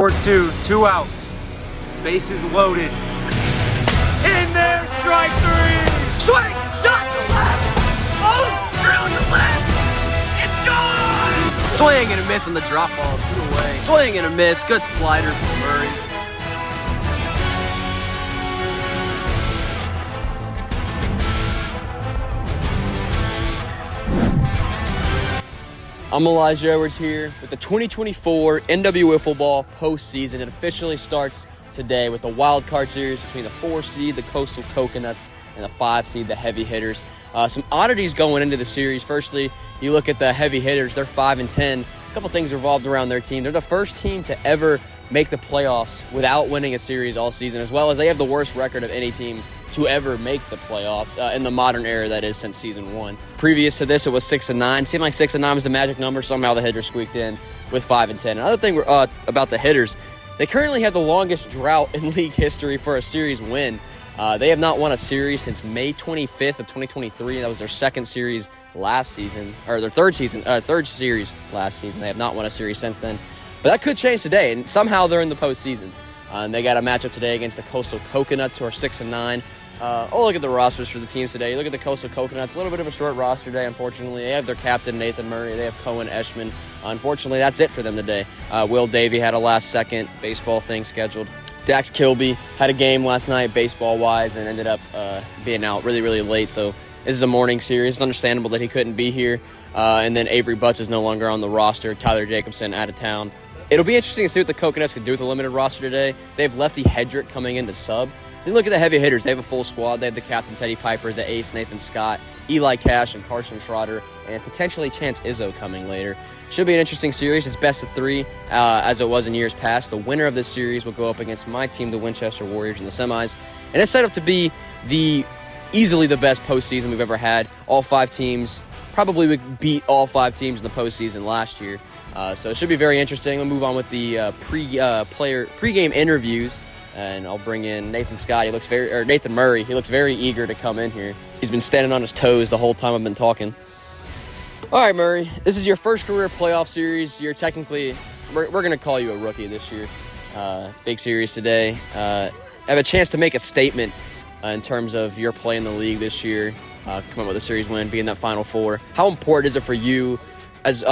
4-2, 2 outs. Bases loaded. In there, strike three! Swing, shot to left. Oh, drill to left. It's gone. Swing and a miss on the drop ball, 2 away. Swing and a miss, good slider from Murray. I'm Elijah Edwards here with the 2024 NWL Wiffle Ball postseason. It officially starts today with the wild card series between the 4 seed, the Coastal Coconuts, and the 5 seed, the Heavy Hitters. Some oddities going into the series. Firstly, you look at the Heavy Hitters, they're 5-10. A couple things revolved around their team. They're the first team to ever make the playoffs without winning a series all season, as well as they have the worst record of any team to ever make the playoffs in the modern era, that is, since season 1. Previous to this, it was 6-9. It seemed like 6-9 was the magic number. Somehow the Hitters squeaked in with 5-10. Another thing about the Hitters, they currently have the longest drought in league history for a series win. They have not won a series since May 25th of 2023. That was their second series last season, or their third series last season. They have not won a series since then. But that could change today, and somehow they're in the postseason. And they got a matchup today against the Coastal Coconuts, who are 6-9. Look at the rosters for the teams today. Look at the Coastal Coconuts. A little bit of a short roster today, unfortunately. They have their captain, Nathan Murray. They have Cohen Eschman. Unfortunately, that's it for them today. Will Davey had a last-second baseball thing scheduled. Dax Kilby had a game last night, baseball-wise, and ended up being out really, really late. So this is a morning series. It's understandable that he couldn't be here. And then Avery Butts is no longer on the roster. Tyler Jacobson out of town. It'll be interesting to see what the Coconuts can do with a limited roster today. They have lefty Hedrick coming in to sub. Then look at the Heavy Hitters. They have a full squad. They have the captain, Teddy Piper, the ace, Nathan Scott, Eli Cash, and Carson Schroeder, and potentially Chance Izzo coming later. Should be an interesting series. It's best of 3, as it was in years past. The winner of this series will go up against my team, the Winchester Warriors, in the semis. And it's set up to be easily the best postseason we've ever had. All 5 teams probably would beat all 5 teams in the postseason last year. So it should be very interesting. We'll move on with the pregame interviews, and I'll bring in Nathan Scott. Nathan Murray. He looks very eager to come in here. He's been standing on his toes the whole time I've been talking. All right, Murray. This is your first career playoff series. You're technically, we're going to call you a rookie this year. Big series today. Have a chance to make a statement in terms of your play in the league this year. Come up with a series win, be in that Final Four. How important is it for you as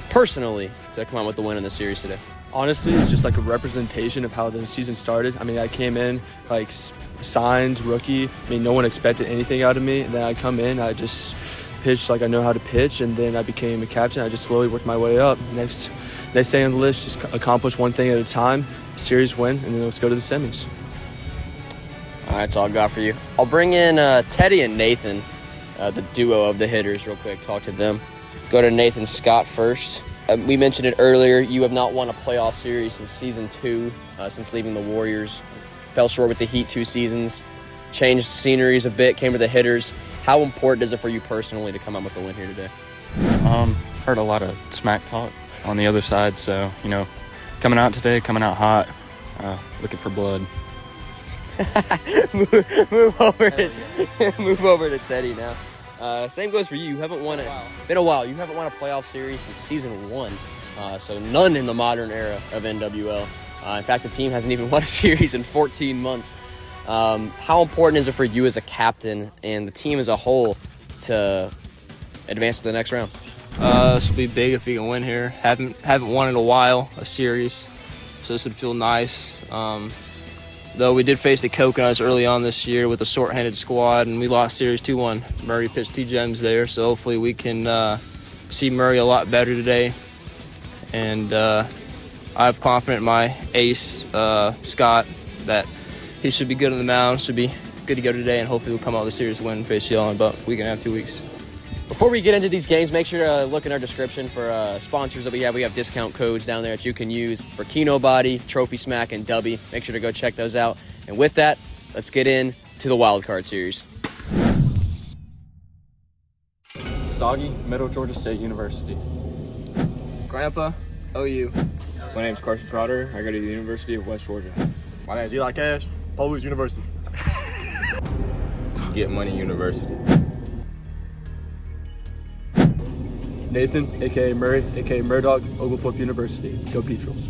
personally to come out with the win in the series today? Honestly, it's just like a representation of how the season started. I mean, I came in like signed rookie. I mean, no one expected anything out of me. And then I come in, I just pitched like I know how to pitch, and then I became a captain. I just slowly worked my way up. Next thing on the list, just accomplish one thing at a time, series win, and then let's go to the semis. All right, that's all I got for you. I'll bring in Teddy and Nathan, the duo of the hitters, real quick. Talk to them. Go to Nathan Scott first. We mentioned it earlier. You have not won a playoff series since season 2, since leaving the Warriors. Fell short with the Heat 2 seasons. Changed sceneries a bit, came to the hitters. How important is it for you personally to come out with the win here today? Heard a lot of smack talk on the other side, so, coming out today, coming out hot, looking for blood. move over to Teddy now. Same goes for you. You haven't won it. Been a while. You haven't won a playoff series since season 1. So none in the modern era of NWL. In fact, the team hasn't even won a series in 14 months. How important is it for you as a captain and the team as a whole to advance to the next round? This will be big if we can win here. Haven't won in a while, a series, so this would feel nice. Though we did face the Coconuts early on this year with a short-handed squad, and we lost series 2-1. Murray pitched 2 gems there, so hopefully we can see Murray a lot better today. And I have confidence in my ace, Scott, that he should be good on the mound, should be good to go today, and hopefully we'll come out with a series win and face y'all in about a week and a half, 2 weeks. Before we get into these games, make sure to look in our description for sponsors that we have. We have discount codes down there that you can use for Keno Body, Trophy Smack, and Dubby. Make sure to go check those out. And with that, let's get into the Wild Card Series. Soggy, Middle Georgia State University. Grandpa, OU. My name's Carson Schroeder. I go to the University of West Georgia. My name's Eli Cash, Polish University. Get Money University. Nathan, a.k.a. Murray, a.k.a. Murdoch, Oglethorpe University. Go Petrels.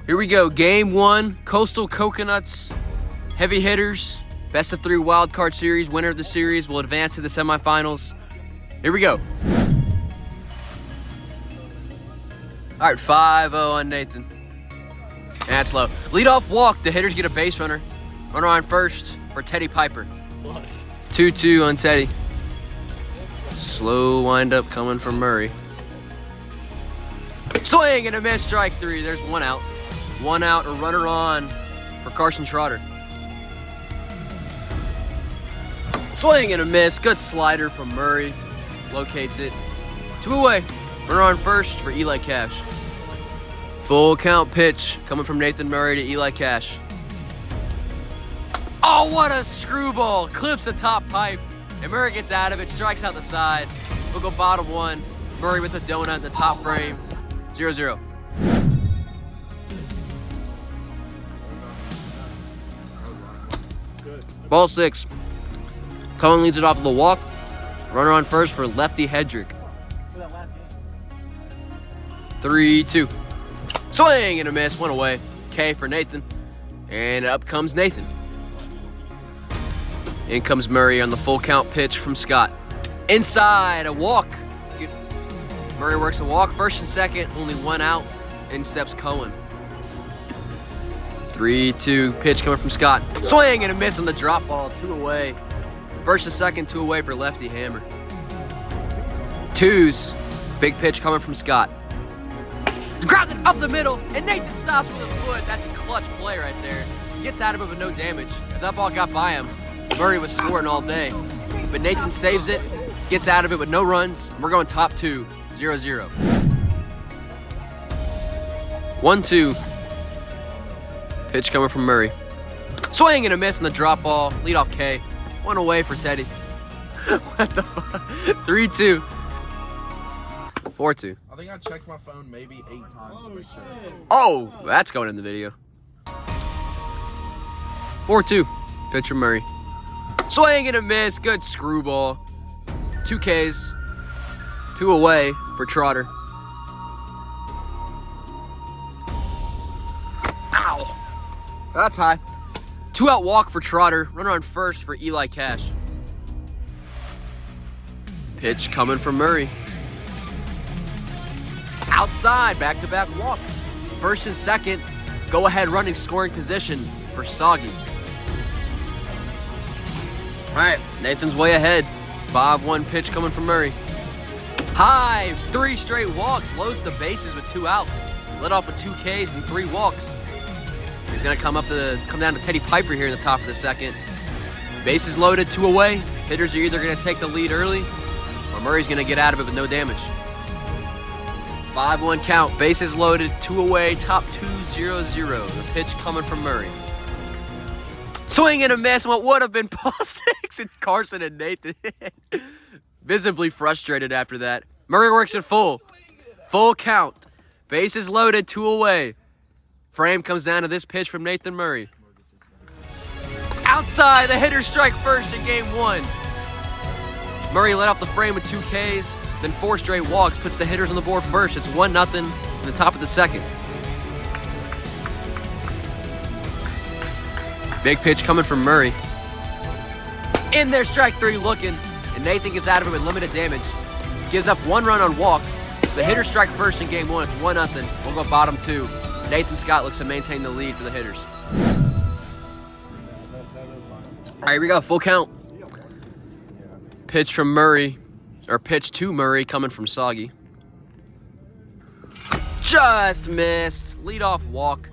Here we go, game one, Coastal Coconuts, heavy hitters, best of 3 wild card series. Winner of the series will advance to the semifinals. Here we go. All right, 5-0 on Nathan. And that's low. Leadoff walk, the hitters get a base runner. Runner on first for Teddy Piper. 2-2 on Teddy. Slow windup coming from Murray. Swing and a miss, strike 3. There's 1 out. 1 out, a runner on for Carson Trotter. Swing and a miss, good slider from Murray. Locates it. 2 away. Runner on first for Eli Cash. Full count pitch coming from Nathan Murray to Eli Cash. Oh, what a screwball. Clips the top pipe. And Murray gets out of it, strikes out the side. We'll go bottom 1. Murray with a donut in the top frame. 0-0. Ball 6. Cohen leads it off of the walk. Runner on first for lefty Hedrick. 3-2. Swing and a miss, 1 away. K for Nathan. And up comes Nathan. In comes Murray on the full count pitch from Scott. Inside, a walk. Murray works a walk, first and second, only 1 out. In steps Cohen. 3-2, pitch coming from Scott. Swing and a miss on the drop ball, 2 away. First and second, 2 away for lefty Hammer. 2s, big pitch coming from Scott. Grounded up the middle, and Nathan stops with his foot. That's a clutch play right there. Gets out of it with no damage. If that ball got by him, Murray was scoring all day. But Nathan saves it, gets out of it with no runs. We're going top 2, 0-0. 1-2. Pitch coming from Murray. Swing and a miss on the drop ball. Leadoff K. 1 away for Teddy. What the fuck? 3-2. 4-2. I think I checked my phone maybe 8 times to make sure. Oh, that's going in the video. 4-2. Pitch from Murray. Swing and a miss. Good screwball. 2 Ks. 2 away for Trotter. Ow. That's high. 2 out walk for Trotter. Runner on first for Eli Cash. Pitch coming from Murray. Outside, back-to-back walks. First and second, go-ahead running scoring position for Soggy. All right, Nathan's way ahead. 5-1 pitch coming from Murray. High, 3 straight walks, loads the bases with 2 outs. Led off with 2 Ks and 3 walks. He's gonna come down to Teddy Piper here in the top of the second. Bases loaded, 2 away. Hitters are either gonna take the lead early, or Murray's gonna get out of it with no damage. 5-1 count, bases loaded, 2 away, top 2, 0-0. The pitch coming from Murray. Swing and a miss, what would have been ball 6, and Carson and Nathan visibly frustrated after that. Murray works it full count, bases loaded, 2 away. Frame comes down to this pitch from Nathan Murray. Outside, the hitter strike first in game 1. Murray let off the frame with 2 Ks, then 4 straight walks, puts the hitters on the board first. It's 1-0 in the top of the second. Big pitch coming from Murray. In there, strike 3 looking, and Nathan gets out of it with limited damage. Gives up 1 run on walks. The hitters strike first in game 1. It's 1-0. We'll go bottom 2. Nathan Scott looks to maintain the lead for the hitters. All right, here we go, full count. Pitch from Murray, or pitch to Murray coming from Soggy. Just missed. Leadoff walk.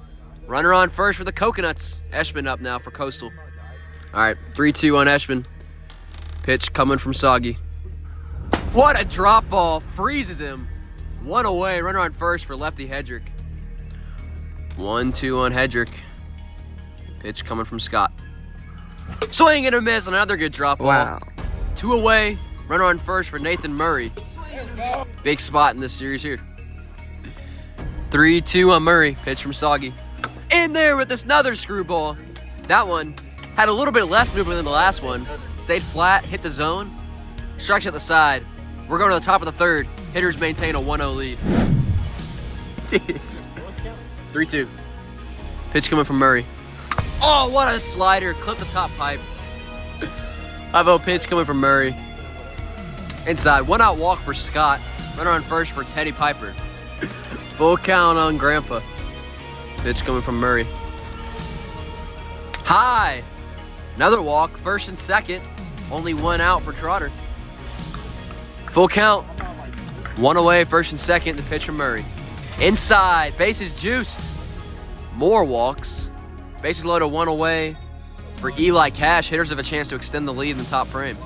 Runner on first for the Coconuts. Eshman up now for Coastal. All right, 3-2 on Eshman. Pitch coming from Soggy. What a drop ball. Freezes him. 1 away. Runner on first for lefty Hedrick. 1-2 on Hedrick. Pitch coming from Scott. Swing and a miss on another good drop ball. Wow. 2 away. Runner on first for Nathan Murray. Big spot in this series here. 3-2 on Murray. Pitch from Soggy. In there with this another screwball. That one had a little bit less movement than the last one. Stayed flat, hit the zone. Strikes at the side. We're going to the top of the third. Hitters maintain a 1-0 lead. 3-2. Pitch coming from Murray. Oh, what a slider. Clip the top pipe. 5-0 pitch coming from Murray. Inside. 1-out walk for Scott. Runner on first for Teddy Piper. Full count on Grandpa. Pitch coming from Murray. High. Another walk. First and second. Only 1 out for Trotter. Full count. 1 away. First and second. The pitch from Murray. Inside. Bases juiced. More walks. Bases loaded. 1 away for Eli Cash. Hitters have a chance to extend the lead in the top frame.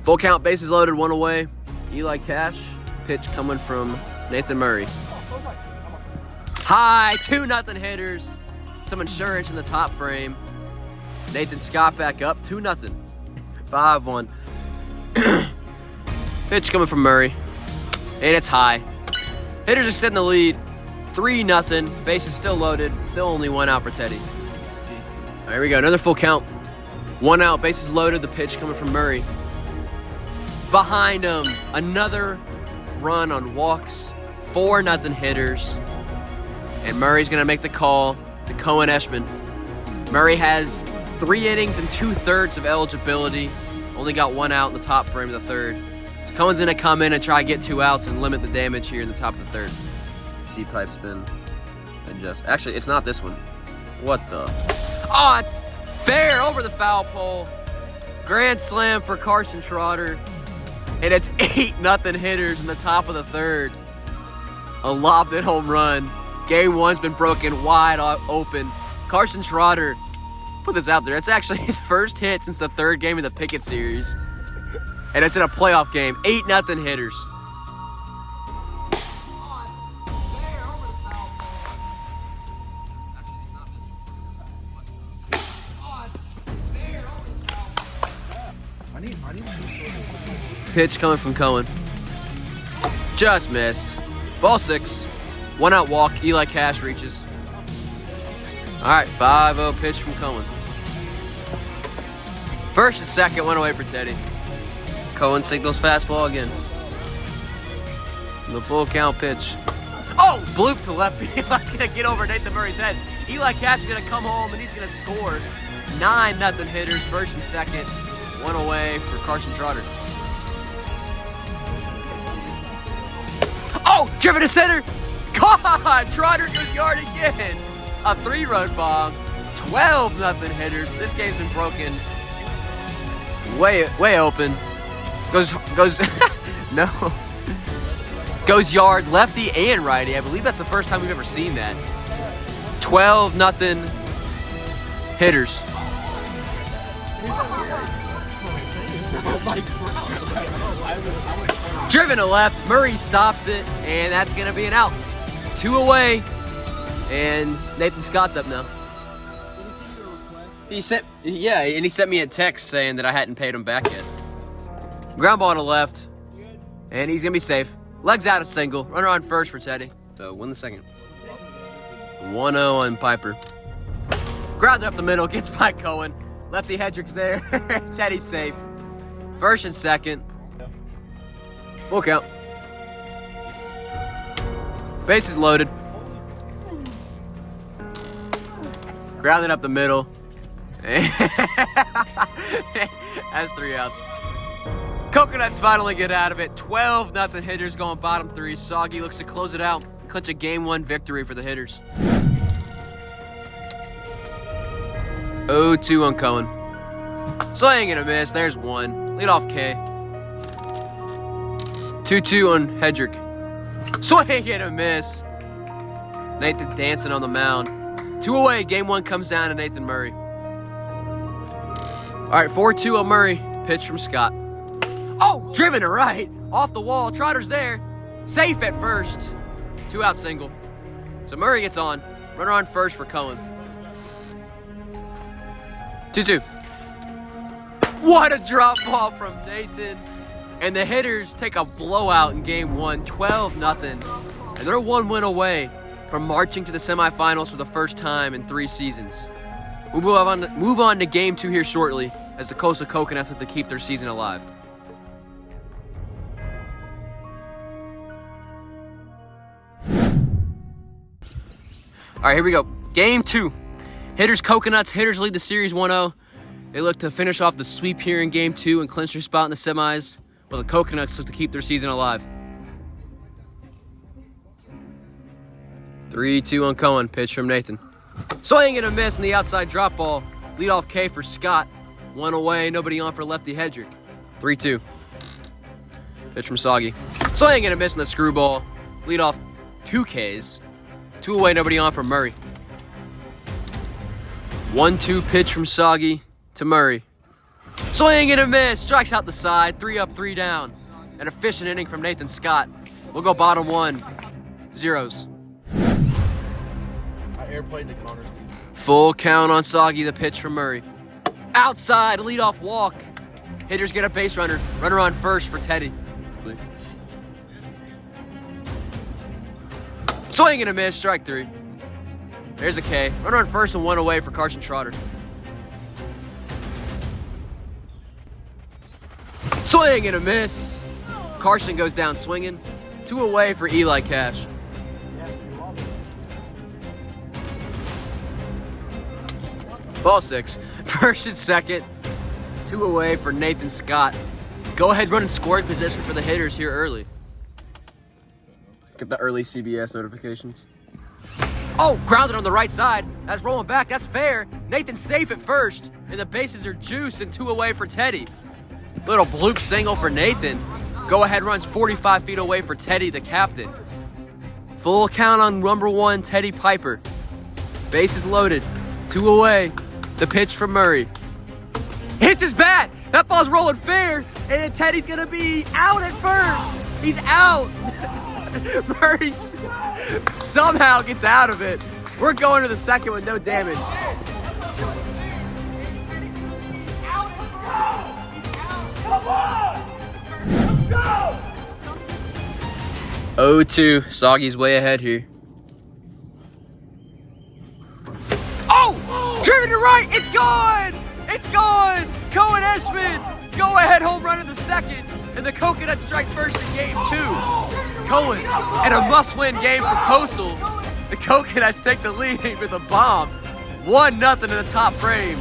Full count. Bases loaded. 1 away. Eli Cash. Pitch coming from Nathan Murray. High. 2-0 hitters. Some insurance in the top frame. Nathan Scott back up. 2-0. 5-1. Pitch coming from Murray. And it's high. Hitters extend the lead. 3-0. Bases still loaded. Still only 1 out for Teddy. All right, here we go. Another full count. 1 out. Bases loaded. The pitch coming from Murray. Behind him. Another run on walks. 4-0 hitters. And Murray's going to make the call to Cohen Eschman. Murray has 3 innings and 2/3 of eligibility. Only got 1 out in the top frame of the third. So Cohen's going to come in and try to get 2 outs and limit the damage here in the top of the third. C-pipe spin. Adjust. Actually, it's not this one. What the? Oh, it's fair over the foul pole. Grand slam for Carson Trotter. And it's 8-0 hitters in the top of the third. A lobbed-in home run. Game 1's been broken wide open. Carson Trotter, put this out there. It's actually his first hit since the 3rd game of the Pickett series. And it's in a playoff game. 8-0 hitters. Pitch coming from Cohen. Just missed. Ball 6. 1 out walk. Eli Cash reaches. All right, 5-0 pitch from Cohen. First and second, 1 away for Teddy. Cohen signals fastball again. The full count pitch. Oh, bloop to left field. That's going to get over Nathan Murray's head. Eli Cash is going to come home, and he's going to score. 9-0 hitters, first and second. 1 away for Carson Trotter. Oh, driven to center. God, Trotter goes yard again. A 3-run bomb. 12-0 hitters. This game's been broken. Way open. Goes no. Goes yard, lefty and righty. I believe that's the first time we've ever seen that. 12-0 hitters. Driven to left. Murray stops it, and that's going to be an out. 2 away, and Nathan Scott's up now. He sent me a text saying that I hadn't paid him back yet. Ground ball to left, and he's going to be safe. Legs out, a single. Runner on first for Teddy. So win the second. 1-0 on Piper. Grounds up the middle, gets by Cohen. Lefty Hedrick's there. Teddy's safe. First and second. Full count. Bases loaded. Grounded up the middle. That's 3 outs. Coconuts finally get out of it. 12-0 hitters going bottom 3. Soggy looks to close it out and clinch a Game 1 victory for the hitters. 0-2 on Cohen. Swing and a miss. There's 1. Lead off K. 2-2 on Hedrick. Swing and a miss. Nathan dancing on the mound. 2 away. Game 1 comes down to Nathan Murray. All right, 4-2 on Murray. Pitch from Scott. Oh, driven to right. Off the wall. Trotter's there. Safe at first. 2 out single. So Murray gets on. Runner on first for Cohen. 2-2. What a drop ball from Nathan. And the hitters take a blowout in Game 1, 12-0. And they're 1 win away from marching to the semifinals for the first time in 3 seasons. We'll move on to Game 2 here shortly as the Coastal Coconuts look to keep their season alive. All right, here we go. Game 2. Hitters Coconuts. Hitters lead the series 1-0. They look to finish off the sweep here in Game 2 and clinch their spot in the semis, while the Coconuts look to keep their season alive. 3-2 on Cohen. Pitch from Nathan. Swing and a miss on the outside drop ball. Leadoff K for Scott. 1 away. Nobody on for lefty Hedrick. 3-2. Pitch from Soggy. Swing and a miss on the screwball. Leadoff 2 Ks. 2 away. Nobody on for Murray. 1-2 pitch from Soggy to Murray. Swing and a miss. Strikes out the side. 3 up, 3 down. An efficient inning from Nathan Scott. We'll go bottom 1. Zeros. I airplayed to Connor's team. Full count on Soggy, the pitch from Murray. Outside, leadoff walk. Hitters get a base runner. Runner on first for Teddy. Swing and a miss, strike 3. There's a K. Runner on first and 1 away for Carson Trotter. Swing and a miss. Carson goes down swinging. 2 away for Eli Cash. Ball 6. First and second. 2 away for Nathan Scott. Go ahead, run in scoring position for the hitters here early. Get the early CBS notifications. Oh, grounded on the right side. That's rolling back. That's fair. Nathan's safe at first, and the bases are juiced and 2 away for Teddy. Little bloop single for Nathan. Go ahead runs 45 feet away for Teddy, the captain. Full count on number 1, Teddy Piper. Bases loaded. 2 away. The pitch from Murray. Hits his bat. That ball's rolling fair, and Teddy's gonna be out at first. He's out. Murray somehow gets out of it. We're going to the second with no damage. 0-2. Soggy's way ahead here. Oh! Driven to right. It's gone. It's gone. Cohen Eschman. Go ahead home run in the second. And the Coconuts strike first in Game 2. Cohen, and a must-win game for Coastal. The Coconuts take the lead with a bomb. 1-0 in the top frame.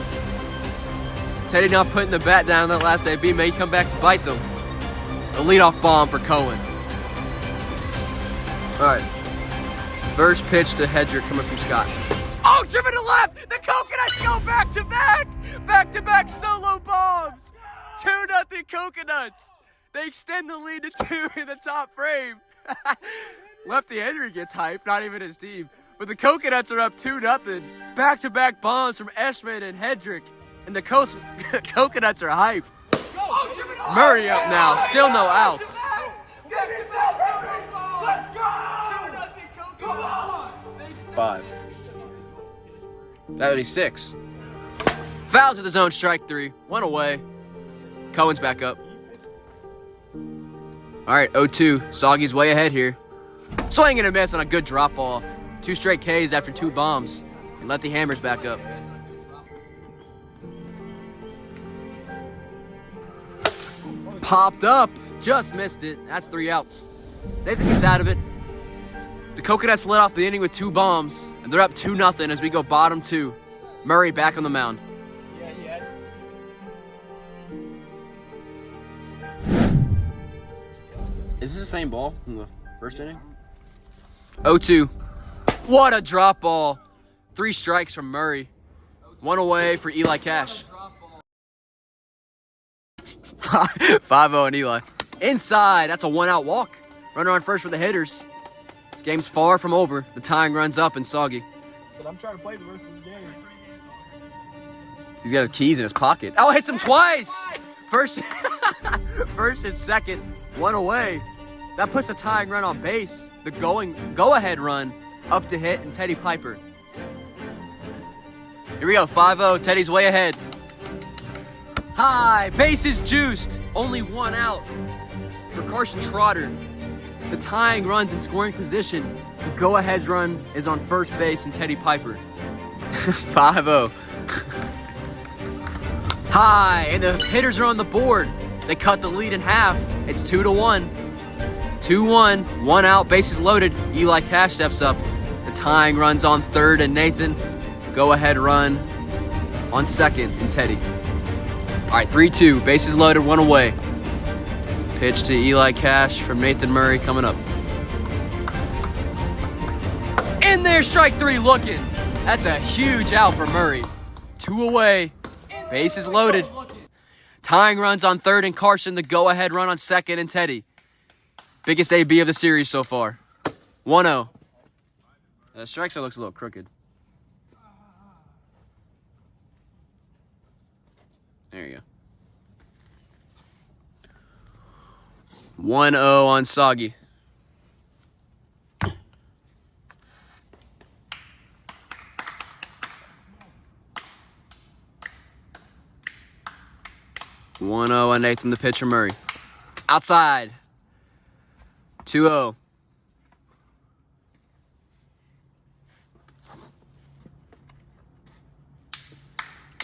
Teddy not putting the bat down that last AB may come back to bite them. A leadoff bomb for Cohen. All right. First pitch to Hedrick coming from Scott. Oh, driven to left. The Coconuts go back-to-back. Back-to-back solo bombs. 2-0 Coconuts. They extend the lead to 2 in the top frame. Lefty Henry gets hyped, not even his team. But the Coconuts are up 2-0. Back-to-back bombs from Eschman and Hedrick. And the Coconuts are hyped. Murray up now, still no outs. 5. That would be 6. Foul to the zone, strike 3. 1 away. Cohen's back up. All right, 0-2. Soggy's way ahead here. Swing and a miss on a good drop ball. 2 straight Ks after 2 bombs. And Lefty Hammer's back up. Popped up. Just missed it. That's 3 outs. Nathan gets out of it. The Coconuts led off the inning with 2 bombs. And they're up 2-0 as we go bottom 2. Murray back on the mound. Is this the same ball from the first inning? 0-2. What a drop ball. 3 strikes from Murray. 1 away for Eli Cash. 5-0 on Eli. Inside, that's a 1-out walk. Runner on first for the hitters. This game's far from over. The tying runs up and Soggy. But I'm trying to play the rest of this game. He's got his keys in his pocket. Oh, hits him twice. First and second, 1 away. That puts the tying run on base. The go-ahead run up to hit and Teddy Piper. Here we go, 5-0. Teddy's way ahead. High, bases juiced. Only 1 out for Carson Trotter. The tying run's in scoring position. The go-ahead run is on first base and Teddy Piper. 5-0. High, and the hitters are on the board. They cut the lead in half. It's 2-1. 2-1, 1 out, bases loaded. Eli Cash steps up. The Tying runs on third and Nathan. Go ahead run on second and Teddy. All right, 3-2. Bases loaded, one away. Pitch to Eli Cash from Nathan Murray coming up. In there, strike three looking. That's a huge out for Murray. 2 away. Bases loaded. Tying runs on third and Carson. The go-ahead run on second and Teddy. Biggest AB of the series so far. 1-0. The strike zone looks a little crooked. There you go. 1-0 on Soggy. One 0 on Nathan the pitcher Murray. Outside. 2-0.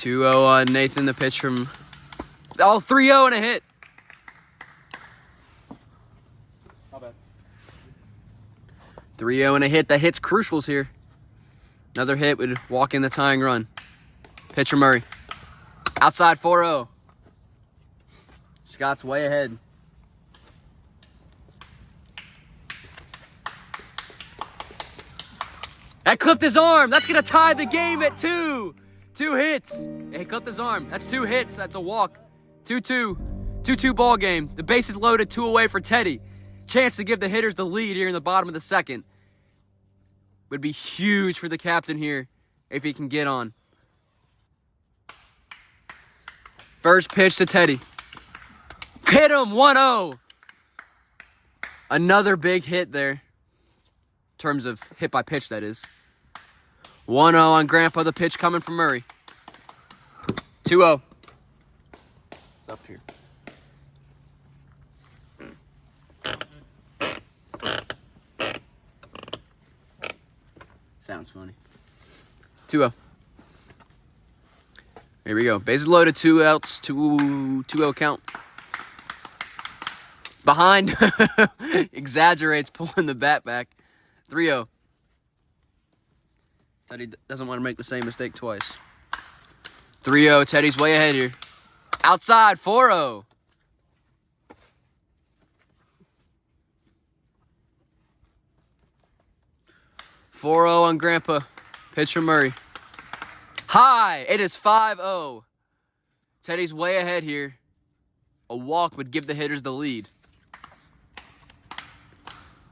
On Nathan the pitch from 3-0 and a hit. Not bad. 3-0 and a hit. That hit's crucials here. Another hit would walk in the tying run. Pitcher Murray. Outside 4-0. Scott's way ahead. That clipped his arm. That's going to tie the game at 2. 2 hits. He clipped his arm. That's 2 hits. That's a walk. 2-2. 2-2 ball game. The bases loaded, 2 away for Teddy. Chance to give the hitters the lead here in the bottom of the second. Would be huge for the captain here if he can get on. First pitch to Teddy. Hit him, 1-0. Another big hit there. In terms of hit by pitch, that is. 1-0 on Grandpa, the pitch coming from Murray. 2-0. It's up here. Sounds funny. 2-0. Here we go. Bases loaded, 2 outs, 2-0 count. Behind. Exaggerates, pulling the bat back. 3-0. Teddy doesn't want to make the same mistake twice. 3-0. Teddy's way ahead here. Outside, 4-0. On Grandpa. Pitcher Murray. High. It is 5-0. Teddy's way ahead here. A walk would give the hitters the lead.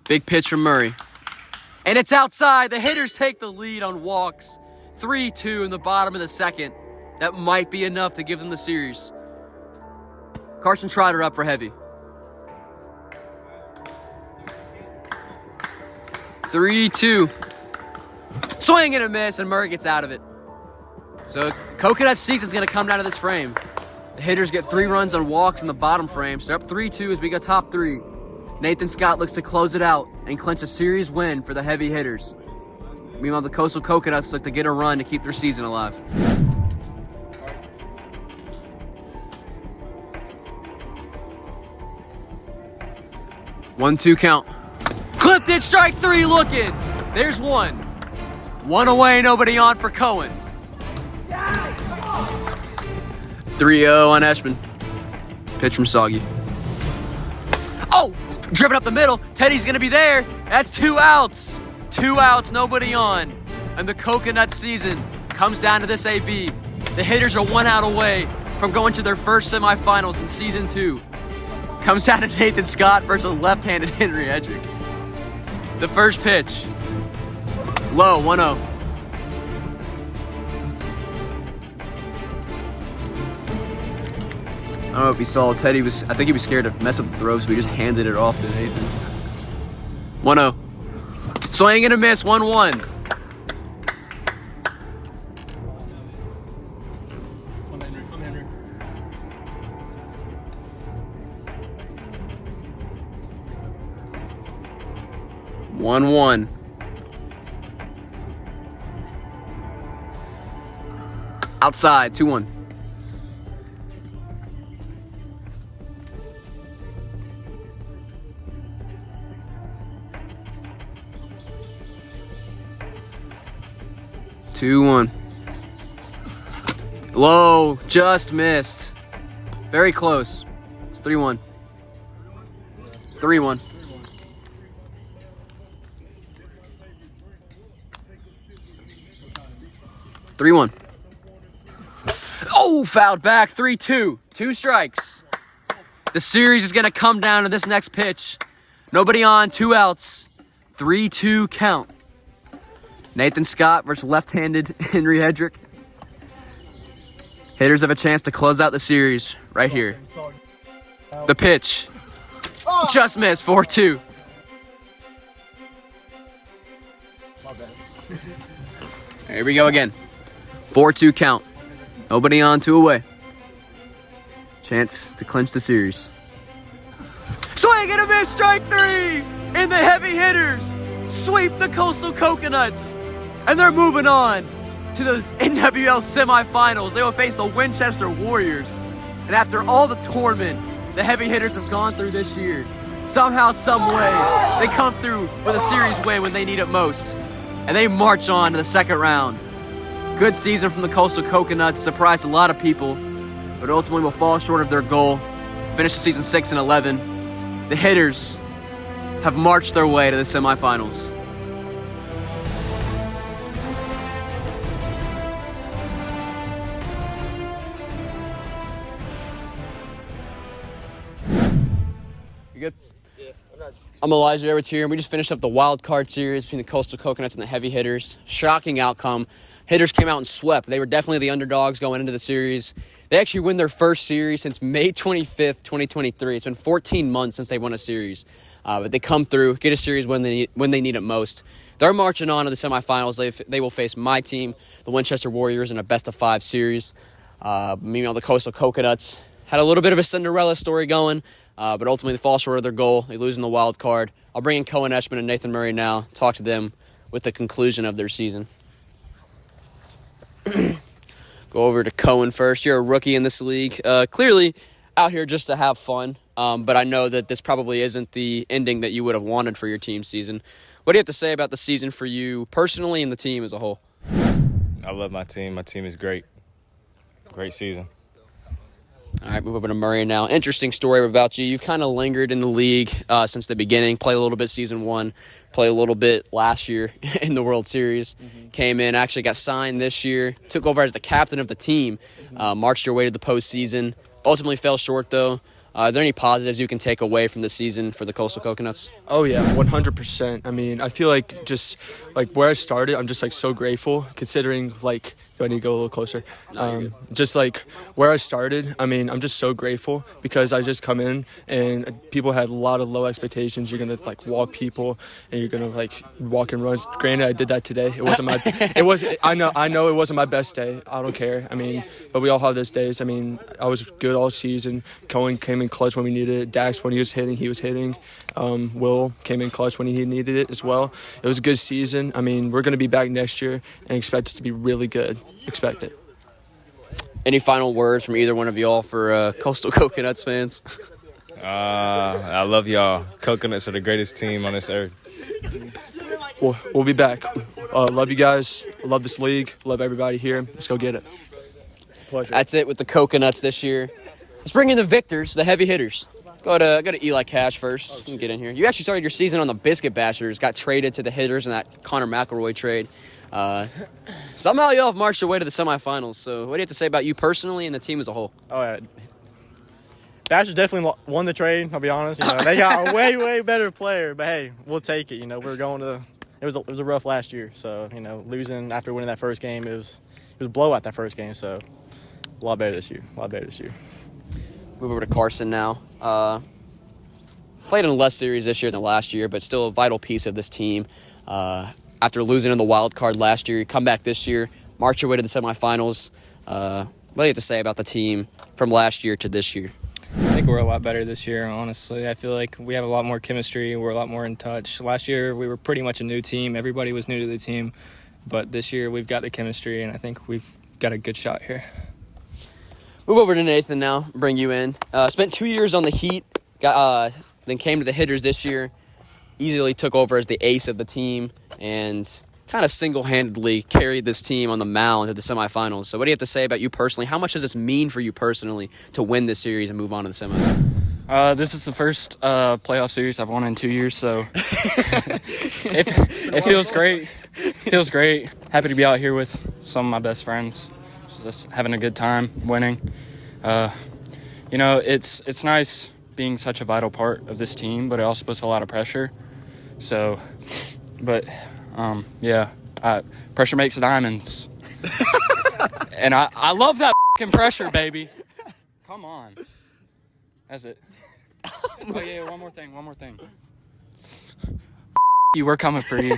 Big pitch from Murray. And it's outside. The hitters take the lead on walks. 3-2 in the bottom of the second. That might be enough to give them the series. Carson Trotter up for heavy. 3-2. Swing and a miss, and Murray gets out of it. So Coconut Season's going to come down to this frame. The hitters get 3 runs on walks in the bottom frame. So they're up 3-2 as we go top 3. Nathan Scott looks to close it out and clinch a series win for the heavy hitters. Meanwhile, the Coastal Coconuts look to get a run to keep their season alive. One, 2 count. Clipped it, strike 3 looking. There's 1. 1 away, nobody on for Cohen. 3-0 on Eshman. Pitch from Soggy. Oh, driven up the middle. Teddy's going to be there. That's 2 outs. 2 outs, nobody on. And the Coconut Season comes down to this AB. The hitters are 1 out away from going to their first semifinals in Season 2. Comes down to Nathan Scott versus left-handed Henry Edrick. The first pitch. Low, 1-0. I don't know if you saw, Teddy was, I think he was scared to mess up the throw, so he just handed it off to Nathan. 1-0. Swing and a miss, 1-1. I'm Henry. 1-1. Outside, 2-1. 2-1. Low, just missed. Very close. It's 3-1. 3-1. Oh, fouled back. 3-2. 2 strikes. The series is going to come down to this next pitch. Nobody on, 2 outs. 3-2 count. Nathan Scott versus left-handed Henry Hedrick. Hitters have a chance to close out the series right here. The pitch. Just missed. 4-2. Here we go again. 4-2 count. Nobody on, 2 away. Chance to clinch the series. Swing and a miss, strike 3! And the heavy hitters sweep the Coastal Coconuts. And they're moving on to the NWL semifinals. They will face the Winchester Warriors. And after all the torment the heavy hitters have gone through this year, somehow, some way, they come through with a series win when they need it most. And they march on to the second round. Good season from the Coastal Coconuts, surprised a lot of people, but ultimately will fall short of their goal. Finish the season 6-11. The hitters have marched their way to the semifinals. You good? Yeah. I'm Elijah Edwards here, and we just finished up the wild card series between the Coastal Coconuts and the Heavy Hitters. Shocking outcome. Hitters came out and swept. They were definitely the underdogs going into the series. They actually win their first series since May 25th, 2023. It's been 14 months since they won a series. But they come through, get a series when they need it most. They're marching on to the semifinals. They will face my team, the Winchester Warriors, in a best-of-5 series. Meanwhile, the Coastal Coconuts had a little bit of a Cinderella story going, but ultimately they fall short of their goal. They lose in the wild card. I'll bring in Cohen Eschman and Nathan Murray now, talk to them with the conclusion of their season. Go over to Cohen first. You're a rookie in this league. Clearly out here just to have fun, but I know that this probably isn't the ending that you would have wanted for your team season. What do you have to say about the season for you personally and the team as a whole? I love my team. My team is great. Great season. All right, move over to Murray now. Interesting story about you. You've kind of lingered in the league since the beginning. Played a little bit season 1, played a little bit last year in the World Series. Came in, actually got signed this year. Took over as the captain of the team. Marched your way to the postseason. Ultimately fell short, though. Are there any positives you can take away from the season for the Coastal Coconuts? Oh, yeah, 100%. I mean, I feel like just, like, where I started, I'm just, like, so grateful considering, like, do I need to go a little closer? Just, like, where I started, I mean, I'm just so grateful because I just come in and people had a lot of low expectations. You're going to, like, walk people and you're going to, like, walk and runs. Granted, I did that today. It wasn't my – I know it wasn't my best day. I don't care. I mean, but we all have those days. I mean, I was good all season. Cohen came in clutch when we needed it. Dax, when he was hitting. Will came in clutch when he needed it as well. It was a good season. I mean, we're going to be back next year and expect it to be really good. Expect it. Any final words from either one of y'all for Coastal Coconuts fans? I love y'all. Coconuts are the greatest team on this earth. We'll be back. Love you guys. Love this league. Love everybody here. Let's go get it. Pleasure. That's it with the Coconuts this year. Let's bring in the victors, the heavy hitters. Go to Eli Cash first. You can get in here. You actually started your season on the Biscuit Bashers, got traded to the Hitters in that Connor McElroy trade. Somehow y'all have marched your way to the semifinals. So what do you have to say about you personally and the team as a whole? Oh, yeah. Bashers definitely won the trade, I'll be honest. You know, they got a way, way better player. But, hey, we'll take it. You know, we're going to – it was a rough last year. So, you know, losing after winning that first game, it was a blowout that first game. So, a lot better this year. Move over to Carson now. Played in less series this year than last year, but still a vital piece of this team. After losing in the wild card last year, you come back this year, march your way to the semifinals. What do you have to say about the team from last year to this year? I think we're a lot better this year, honestly. I feel like we have a lot more chemistry. We're a lot more in touch. Last year, we were pretty much a new team. Everybody was new to the team. But this year, we've got the chemistry, and I think we've got a good shot here. Move over to Nathan now, bring you in. Spent 2 years on the Heat, then came to the Hitters this year. Easily took over as the ace of the team and kind of single-handedly carried this team on the mound to the semifinals. So what do you have to say about you personally? How much does this mean for you personally to win this series and move on to the semis? This is the first playoff series I've won in 2 years, so it feels great. Feels great. Happy to be out here with some of my best friends, just having a good time, winning. It's nice being such a vital part of this team, but it also puts a lot of pressure. So, pressure makes diamonds. And I love that fucking pressure, baby. Come on. That's it. Oh, yeah, one more thing. You, we're coming for you. All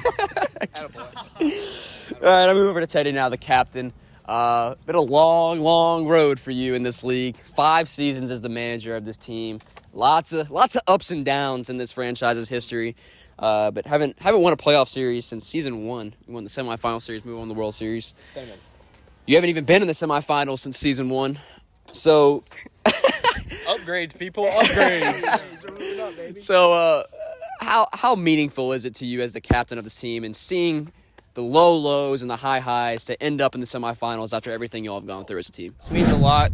right, I'm moving over to Teddy now, the captain. Been a long, long road for you in this league. 5 seasons as the manager of this team. Lots of ups and downs in this franchise's history. But haven't won a playoff series since season 1. We won the semifinal series, we won the World Series. You haven't even been in the semifinals since season 1. So Upgrades, people, upgrades. So how meaningful is it to you as the captain of this team and seeing the low lows and the high highs to end up in the semifinals after everything y'all have gone through as a team? This means a lot,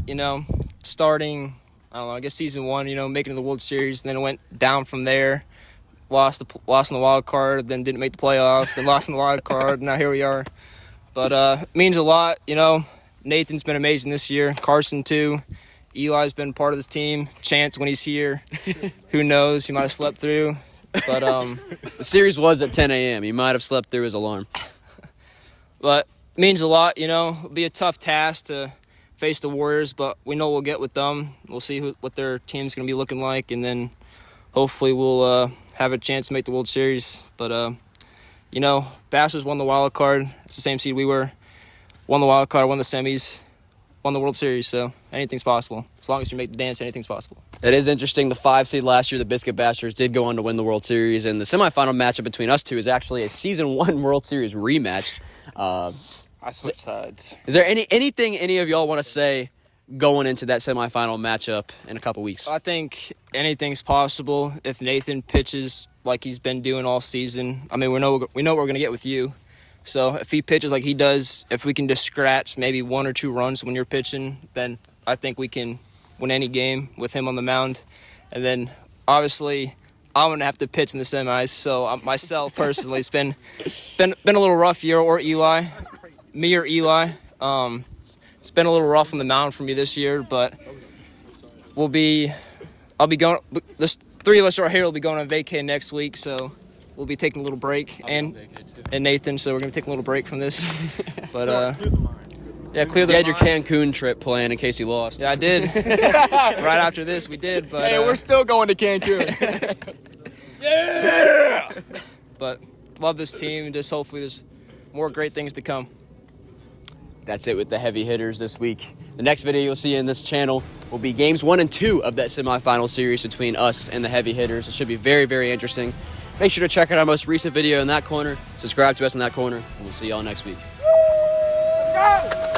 starting, I guess season 1, making it to the World Series, and then it went down from there. Lost in the wild card, then didn't make the playoffs, then lost in the wild card, and now here we are. But it means a lot, Nathan's been amazing this year, Carson too. Eli's been part of this team. Chance, when he's here, who knows, he might have slept through. But the series was at 10 a.m. He might have slept through his alarm. But it means a lot, It'll be a tough task to face the Warriors, but we know we'll get with them. We'll see what their team's going to be looking like, and then hopefully we'll have a chance to make the World Series. But, Bashers won the wild card. It's the same seed we were. Won the wild card, won the semis, won the World Series, so anything's possible. As long as you make the dance, anything's possible. It is interesting. The 5 seed last year, the Biscuit Bashers, did go on to win the World Series, and the semifinal matchup between us two is actually a season 1 World Series rematch. I switched sides. Is there anything any of y'all want to say going into that semifinal matchup in a couple weeks? I think anything's possible if Nathan pitches like he's been doing all season. I mean, we know what we're going to get with you. So if he pitches like he does, if we can just scratch maybe 1 or 2 runs when you're pitching, then I think we can win any game with him on the mound. And then, obviously, I'm going to have to pitch in the semis. So myself, personally, it's been a little rough year, or Eli. Me or Eli. It's been a little rough on the mound for me this year, but I'll be going, there's 3 of us right here will be going on vacay next week, so we'll be taking a little break. And Nathan, so we're going to take a little break from this. But, clear the You had your mind. Cancun trip planned in case you lost. Yeah, I did. Right after this, we did. But Hey, we're still going to Cancun. yeah! But love this team, and just hopefully there's more great things to come. That's it with the heavy hitters this week. The next video you'll see in this channel will be games 1 and 2 of that semifinal series between us and the heavy hitters. It should be very, very interesting. Make sure to check out our most recent video in that corner. Subscribe to us in that corner, and we'll see y'all next week. Go!